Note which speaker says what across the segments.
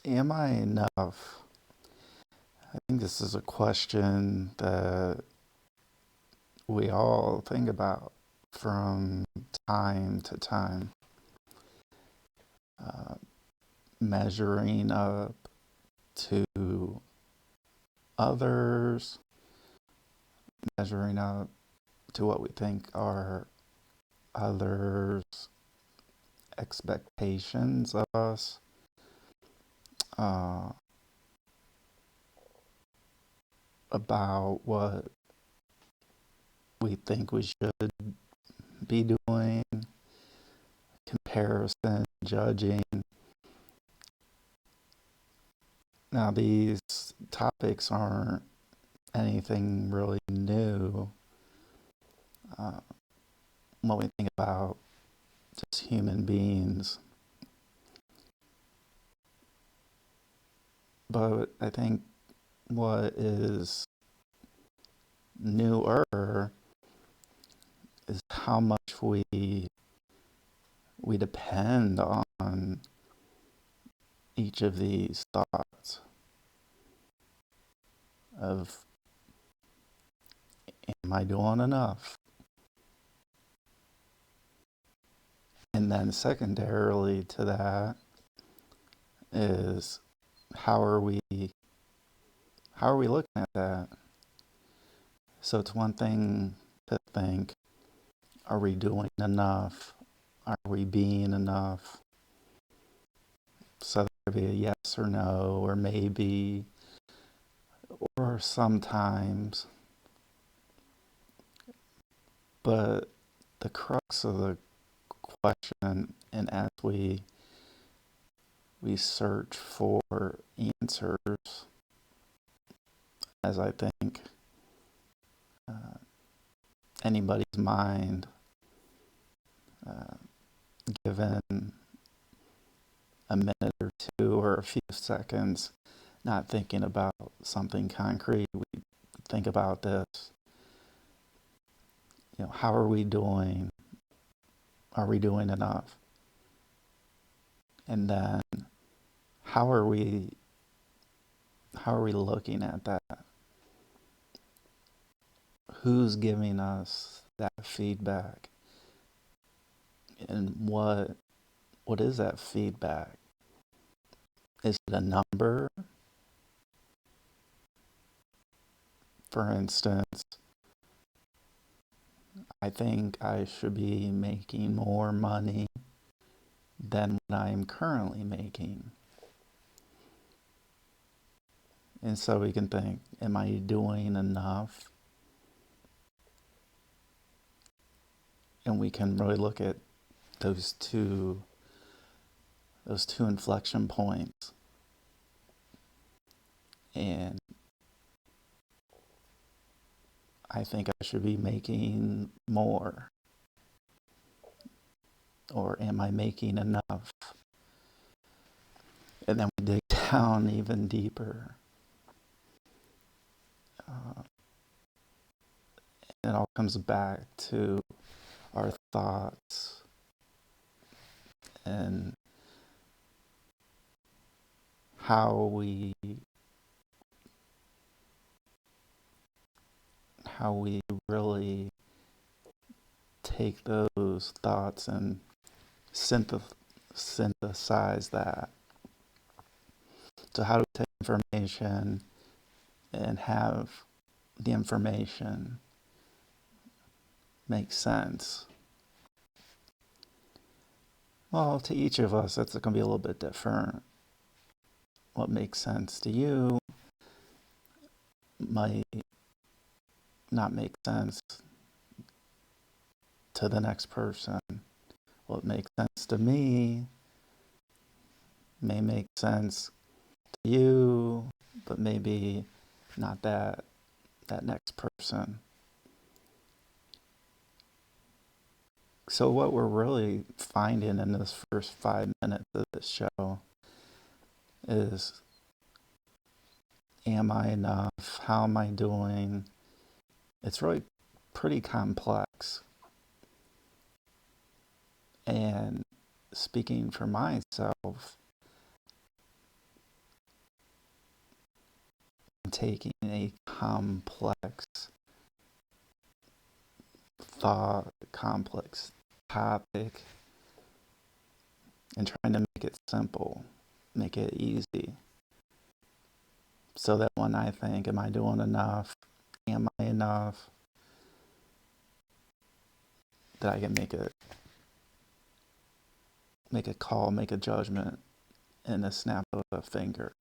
Speaker 1: Am I enough? I think this is a question that we all think about from time to time. Uh, Measuring up to others, measuring up to what we think are others' expectations of us, uh, about what we think we should be doing, comparison, judging. Now, these topics aren't anything really new uh, when we think about just human beings. But I think what is newer is how much we depend on each of these thoughts of, am I doing enough? And then secondarily to that is, how are we looking at that? So it's one thing to think, are we doing enough? Are we being enough? So there could be a yes or no, or maybe, or sometimes. But the crux of the question, and as we search for answers, as I think uh, anybody's mind, uh, given a minute or two or a few seconds, not thinking about something concrete, we think about this. How are we doing? Are we doing enough? And then how are we looking at that? Who's giving us that feedback? And what is that feedback? Is it a number? For instance, I think I should be making more money than what I'm currently making. And so we can think, am I doing enough? And we can really look at those two inflection points. And I think I should be making more. Or am I making enough? And then we dig down even deeper. It all comes back to our thoughts and how we really take those thoughts and synthesize that. So how do we take information and have the information make sense? Well, to each of us, that's going to be a little bit different. What makes sense to you might not make sense to the next person. What makes sense to me may make sense to you, but maybe not that next person. So what we're really finding in this first 5 minutes of this show is, am I enough? How am I doing? It's really pretty complex. And speaking for myself, taking a complex thought, complex topic, and trying to make it simple, make it easy. So that when I think, am I doing enough? Am I enough? That I can make a call, make a judgment in the snap of a finger.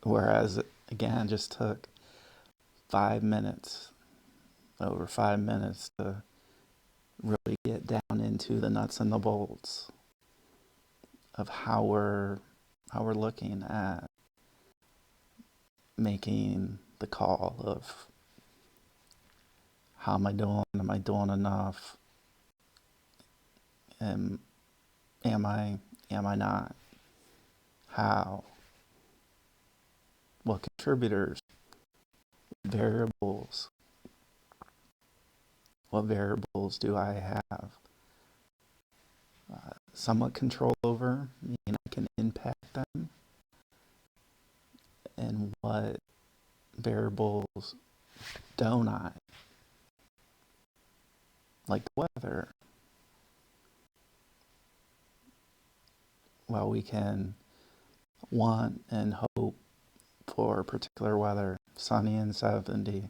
Speaker 1: Whereas, again, just took 5 minutes, over 5 minutes to really get down into the nuts and the bolts of how we're looking at making the call of how am I doing? Am I doing enough? And am I not? How? What contributors? Variables? What variables do I have somewhat control over, meaning I can impact them? And what variables don't I? Like the weather. Well, we can want and hope for particular weather, sunny and 70,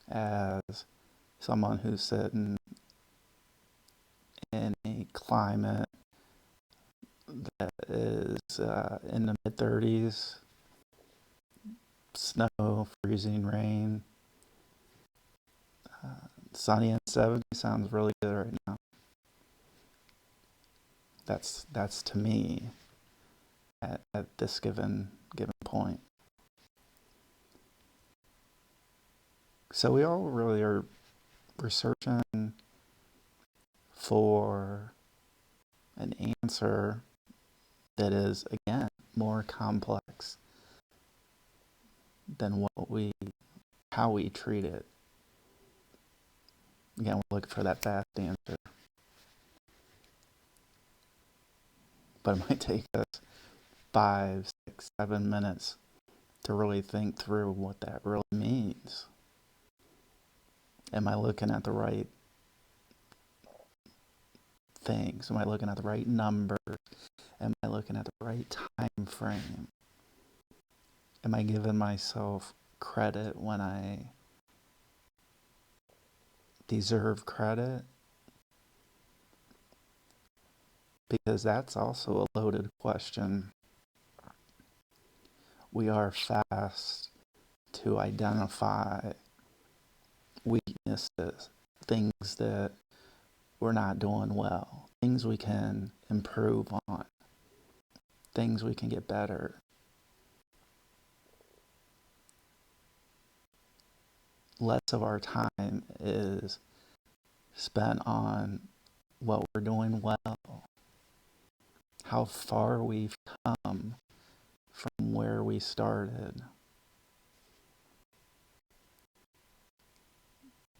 Speaker 1: as someone who's sitting in a climate that is in the mid 30s, snow, freezing rain, sunny and 70 sounds really good right now. That's to me at this given point. So we all really are researching for an answer that is, again, more complex than how we treat it. Again, we're looking for that fast answer. But it might take us 5, 6, 7 minutes to really think through what that really means. Am I looking at the right things? Am I looking at the right numbers? Am I looking at the right time frame? Am I giving myself credit when I deserve credit? Because that's also a loaded question. We are fast to identify weaknesses, things that we're not doing well, things we can improve on, things we can get better. Less of our time is spent on what we're doing well, how far we've come from where we started.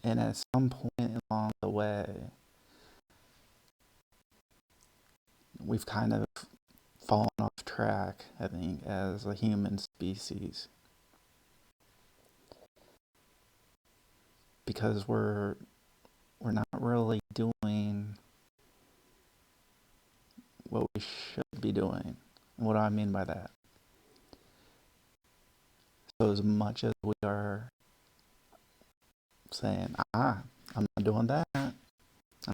Speaker 1: And at some point along the way, we've kind of fallen off track, I think, as a human species. Because we're not really doing what we should be doing. And what do I mean by that? So as much as we are saying, I'm not doing that, I'm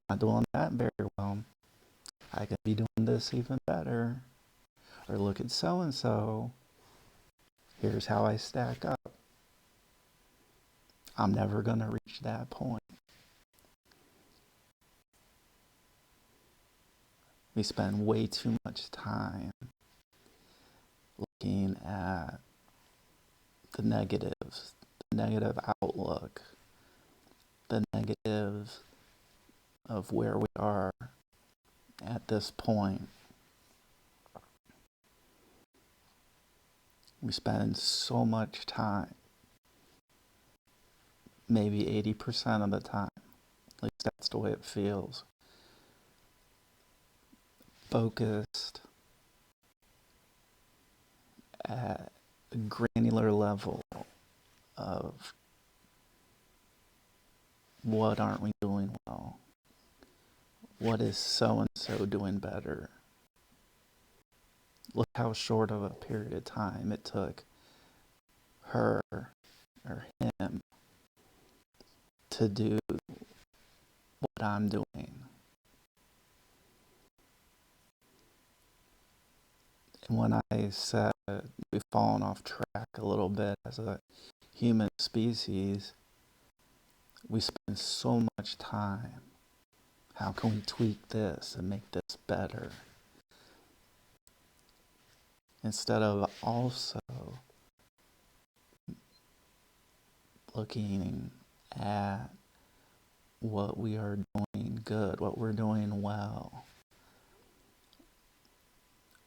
Speaker 1: not doing that very well, I could be doing this even better, or look at so-and-so, here's how I stack up. I'm never going to reach that point. We spend way too much time looking at the negatives, the negative outlook, the negatives of where we are at this point. We spend so much time, maybe 80% of the time, at least that's the way it feels, focused at a granular level of what aren't we doing well? What is so-and-so doing better? Look how short of a period of time it took her or him to do what I'm doing. And when I said we've fallen off track a little bit as a human species, we spend so much time. How can we tweak this and make this better? Instead of also looking at what we are doing good, what we're doing well,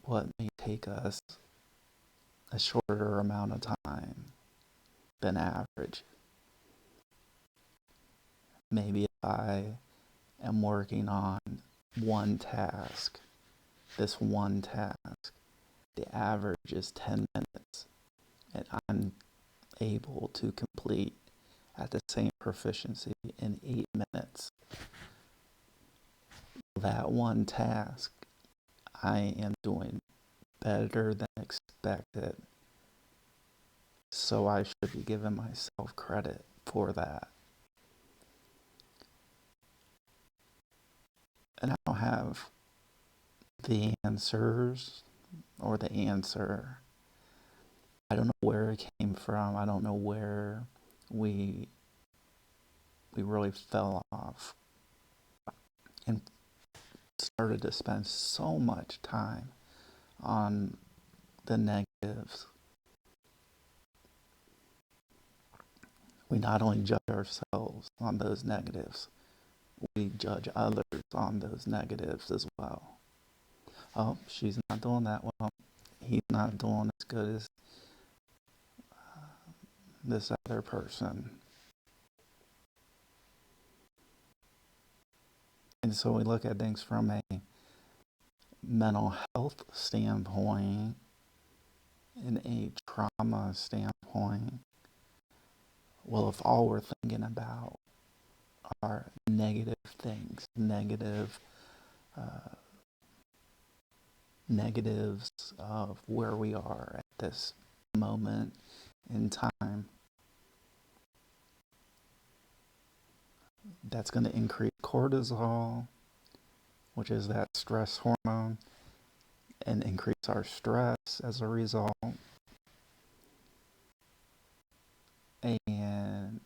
Speaker 1: what may take us a shorter amount of time than average. Maybe if I am working on one task, this one task, the average is 10 minutes, and I'm able to complete at the same proficiency in 8 minutes. That one task, I am doing better than expected. So I should be giving myself credit for that. And I don't have the answers or the answer. I don't know where it came from. I don't know where we really fell off and started to spend so much time on the negatives. We not only judge ourselves on those negatives, we judge others on those negatives as well. Oh, she's not doing that well. He's not doing as good as this other person. And so we look at things from a mental health standpoint and a trauma standpoint. Well, if all we're thinking about are negative things, negatives of where we are at this moment in time, that's going to increase cortisol, which is that stress hormone, and increase our stress as a result, and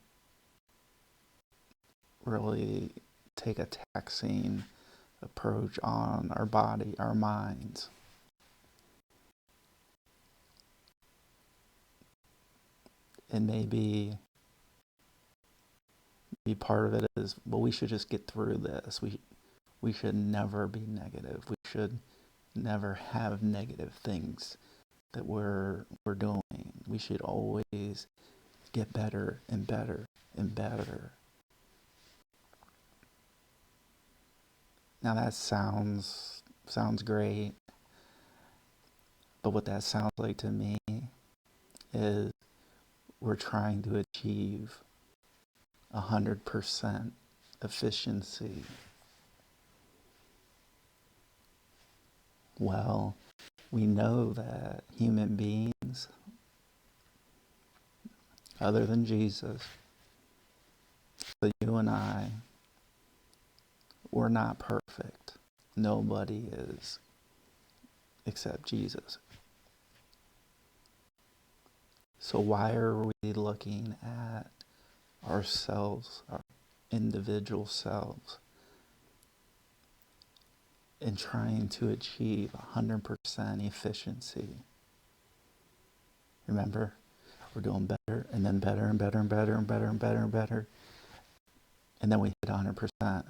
Speaker 1: really take a taxing approach on our body, our minds. And maybe part of it is, well, we should just get through this. We should never be negative. We should never have negative things that we're doing. We should always get better and better and better. Now that sounds great, but what that sounds like to me is we're trying to achieve 100% efficiency. Well, we know that human beings, other than Jesus, so you and I, we're not perfect. Nobody is, except Jesus. So why are we looking at ourselves, our individual selves, and trying to achieve 100% efficiency? Remember, we're doing better and then better and better and better and better and better and better. And then we hit 100%.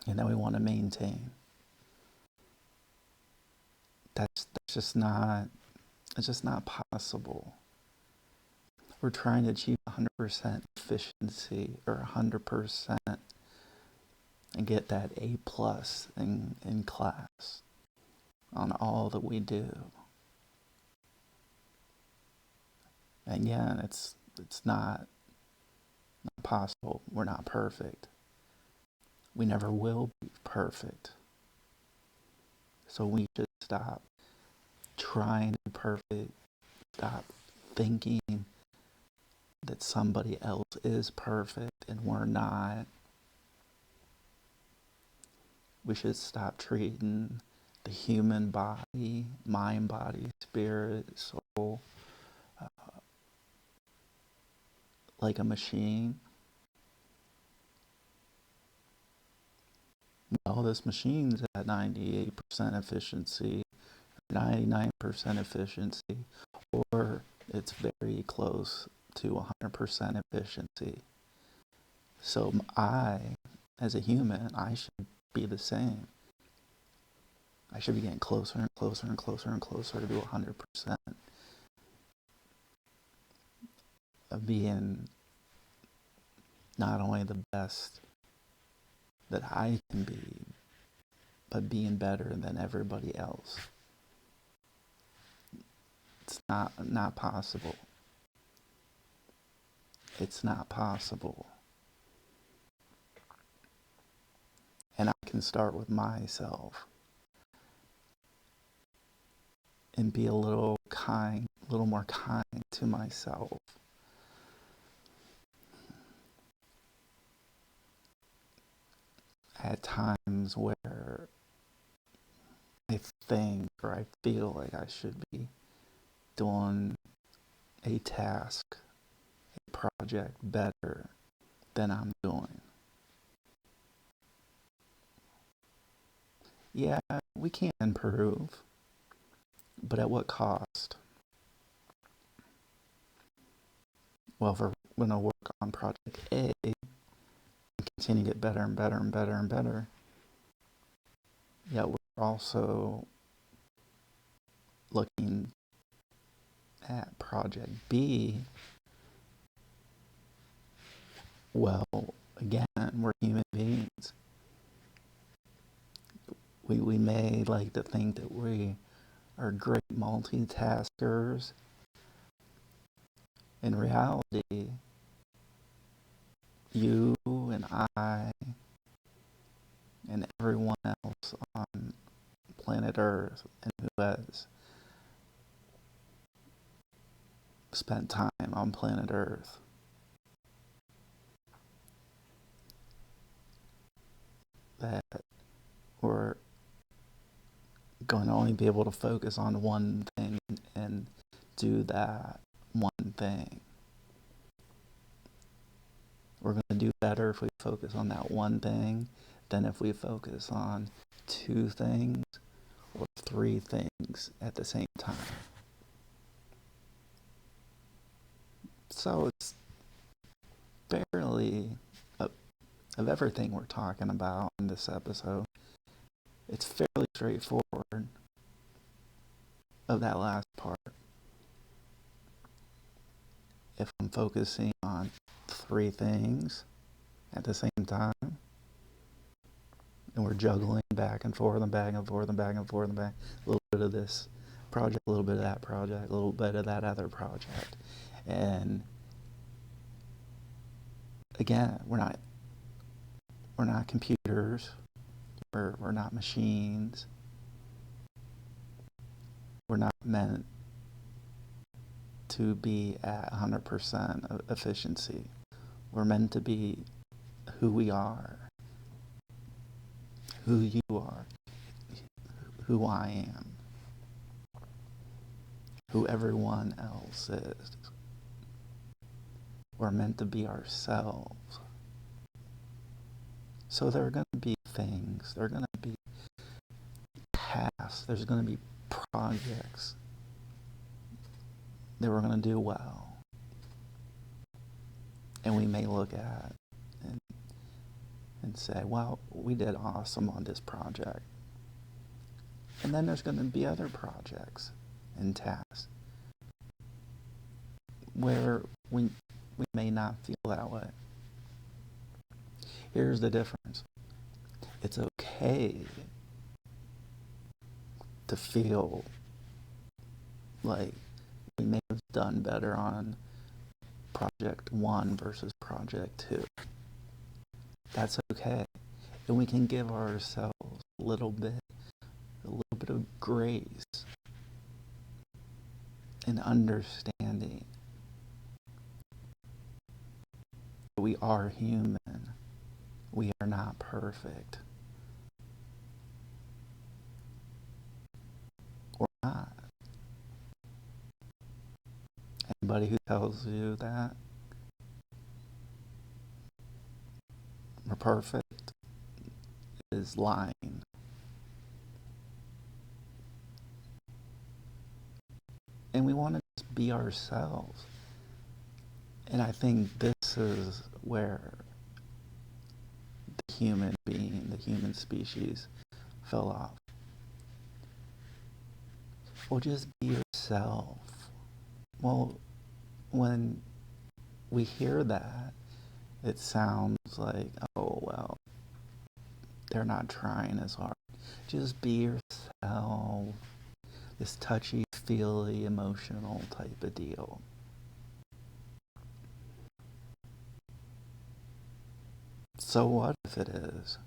Speaker 1: And then we want to maintain. That's just not, it's just not possible. We're trying to achieve 100% efficiency or 100% and get that A plus in class on all that we do. And again, it's not possible. We're not perfect. We never will be perfect. So we should stop trying to be perfect. Stop thinking that somebody else is perfect and we're not. We should stop treating the human body, mind, body, spirit, soul, like a machine. Well, this machine's at 98% efficiency, 99% efficiency, or it's very close to 100% efficiency. So as a human, I should be the same. I should be getting closer and closer and closer and closer to 100% of being not only the best that I can be, but being better than everybody else. It's not possible. It's not possible. And I can start with myself and be a little more kind to myself. At times where I think or I feel like I should be doing a task, a project better than I'm doing. Yeah, we can improve, but at what cost? Well, if we're going to work on project A and continue to get better and better and better and better, yet we're also looking at project B, well, again, we're human beings. We may like to think that we are great multitaskers. In reality, you and I and everyone else on planet Earth and who has spent time on planet Earth, that we're going to only be able to focus on one thing and do that one thing. We're going to do better if we focus on that one thing than if we focus on two things or three things at the same time. So it's fairly, of everything we're talking about in this episode, it's fairly straightforward of that last part. If I'm focusing on three things at the same time, and we're juggling back and forth and back and forth and back and forth and back, a little bit of this project, a little bit of that project, a little bit of that other project. And again, we're not computers, we're not machines. We're not meant to be at 100% of efficiency. We're meant to be who we are, who you are, who I am, who everyone else is. We're meant to be ourselves. So there are going to be things, there are going to be tasks, there's going to be projects that we're going to do well. And we may look at and say, well, we did awesome on this project. And then there's going to be other projects and tasks where we may not feel that way. Here's the difference. It's okay to feel like we may have done better on project 1 versus project 2. That's okay. And we can give ourselves a little bit of grace and understanding. We are human. We are not perfect. We're not. Anybody who tells you that we're perfect is lying. And we want to just be ourselves. And I think this is where the human being, the human species, fell off. Well, just be yourself. Well, when we hear that, it sounds like, oh, well, they're not trying as hard. Just be yourself. This touchy-feely, emotional type of deal. So what if it is?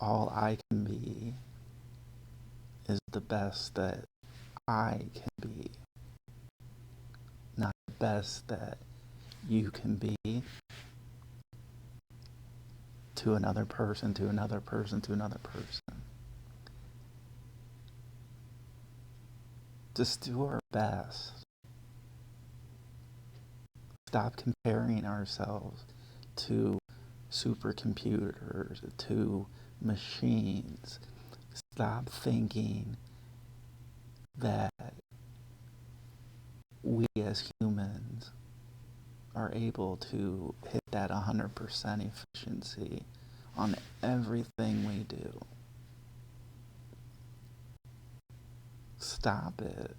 Speaker 1: All I can be is the best that I can be, not the best that you can be to another person, to another person, to another person. Just do our best. Stop comparing ourselves to supercomputers, to machines. Stop thinking that we as humans are able to hit that 100% efficiency on everything we do. Stop it.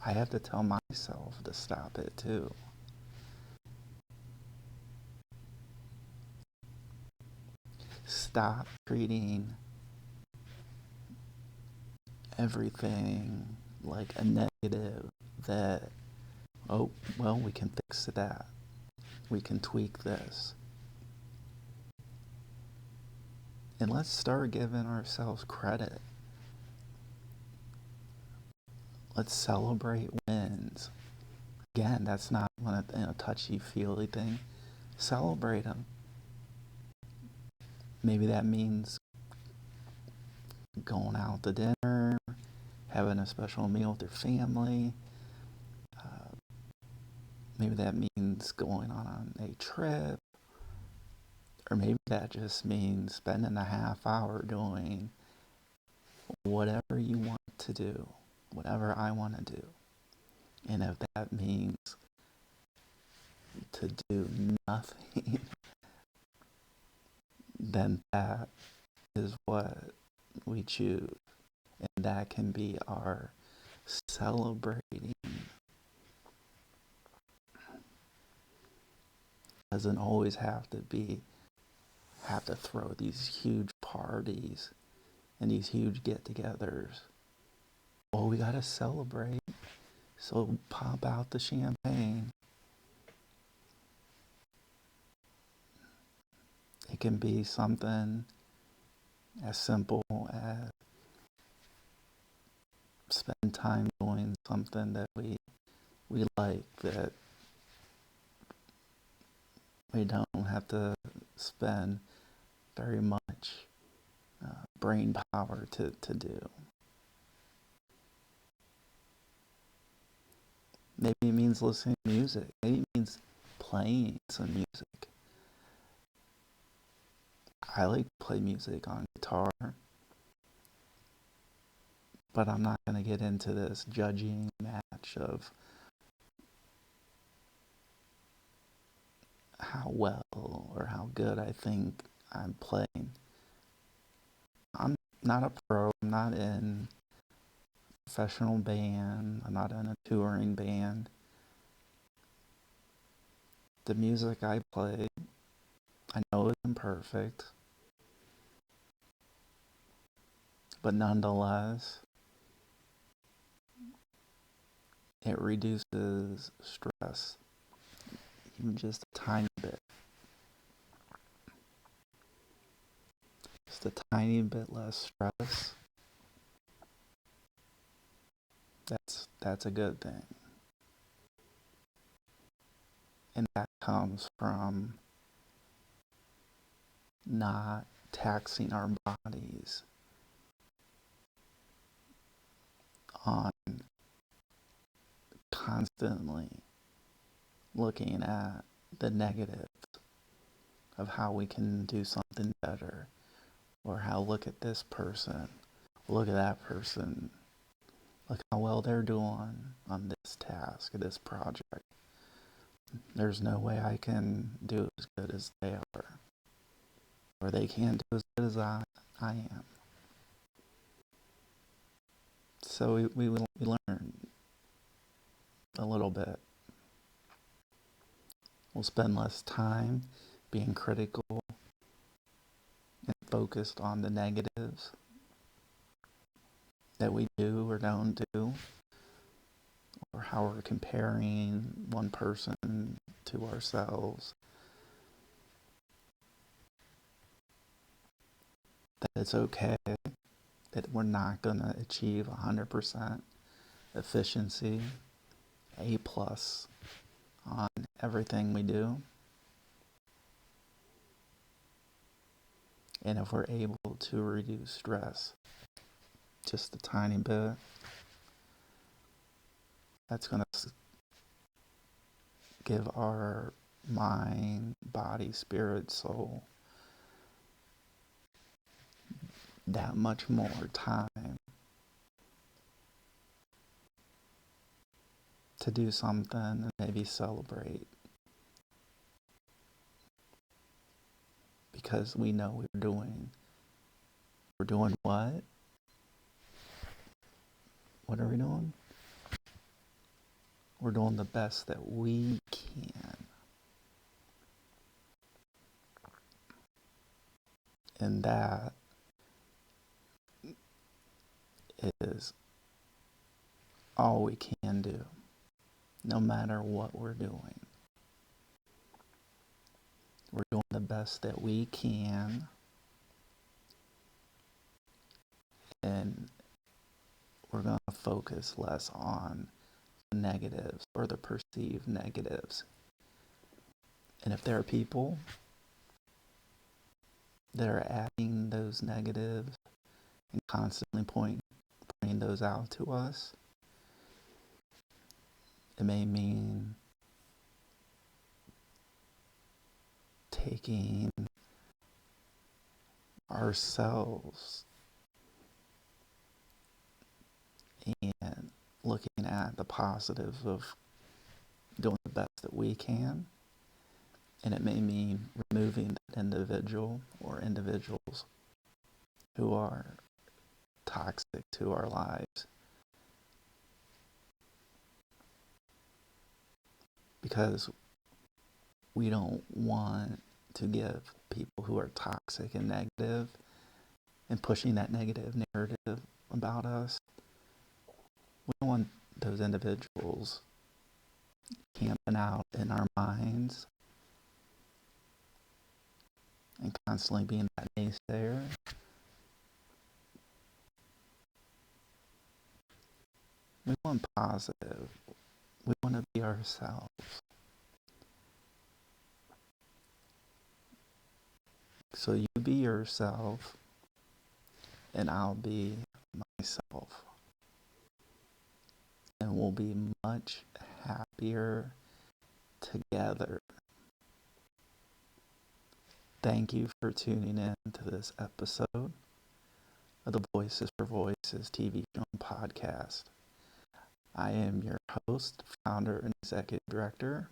Speaker 1: I have to tell myself to stop it too. Stop treating everything like a negative that, oh, well, we can fix that. We can tweak this. And let's start giving ourselves credit. Let's celebrate wins. Again, that's not a touchy-feely thing. Celebrate them. Maybe that means going out to dinner, having a special meal with your family. Maybe that means going on a trip. Or maybe that just means spending a half hour doing whatever you want to do, whatever I want to do. And if that means to do nothing, then that is what we choose. And that can be our celebrating. Doesn't always have to throw these huge parties and these huge get-togethers. Well, we gotta celebrate. So pop out the champagne. It can be something as simple as spend time doing something that we like, that we don't have to spend very much brain power to do. Maybe it means listening to music. Maybe it means playing some music. I like to play music on guitar, but I'm not going to get into this judging match of how well or how good I think I'm playing. I'm not a pro. I'm not in a professional band. I'm not in a touring band. The music I play, I know it's imperfect. But nonetheless, it reduces stress even just a tiny bit. Just a tiny bit less stress. That's a good thing. And that comes from not taxing our bodies on constantly looking at the negatives of how we can do something better, or how look at this person, look at that person, look how well they're doing on this task, this project. There's no way I can do as good as they are, or they can't do as good as I am. So we learn a little bit. We'll spend less time being critical and focused on the negatives that we do or don't do, or how we're comparing one person to ourselves. That it's okay, that we're not going to achieve 100% efficiency, A plus on everything we do. And if we're able to reduce stress just a tiny bit, that's going to give our mind, body, spirit, soul that much more time to do something and maybe celebrate, because we know we're doing what? What are we doing? We're doing the best that we can. And that is all we can do, no matter what we're doing. We're doing the best that we can, and we're going to focus less on the negatives or the perceived negatives. And if there are people that are adding those negatives and constantly pointing those out to us, it may mean taking ourselves and looking at the positives of doing the best that we can. And it may mean removing that individual or individuals who are toxic to our lives. Because we don't want to give people who are toxic and negative and pushing that negative narrative about us, we don't want those individuals camping out in our minds and constantly being that naysayer. We want positive. We want to be ourselves. So you be yourself, and I'll be myself. And we'll be much happier together. Thank you for tuning in to this episode of the Voices for Voices TV show and podcast. I am your host, founder, and executive director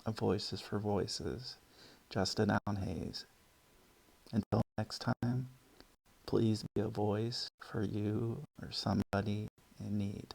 Speaker 1: of Voices for Voices, Justin Allen Hayes. Until next time, please be a voice for you or somebody in need.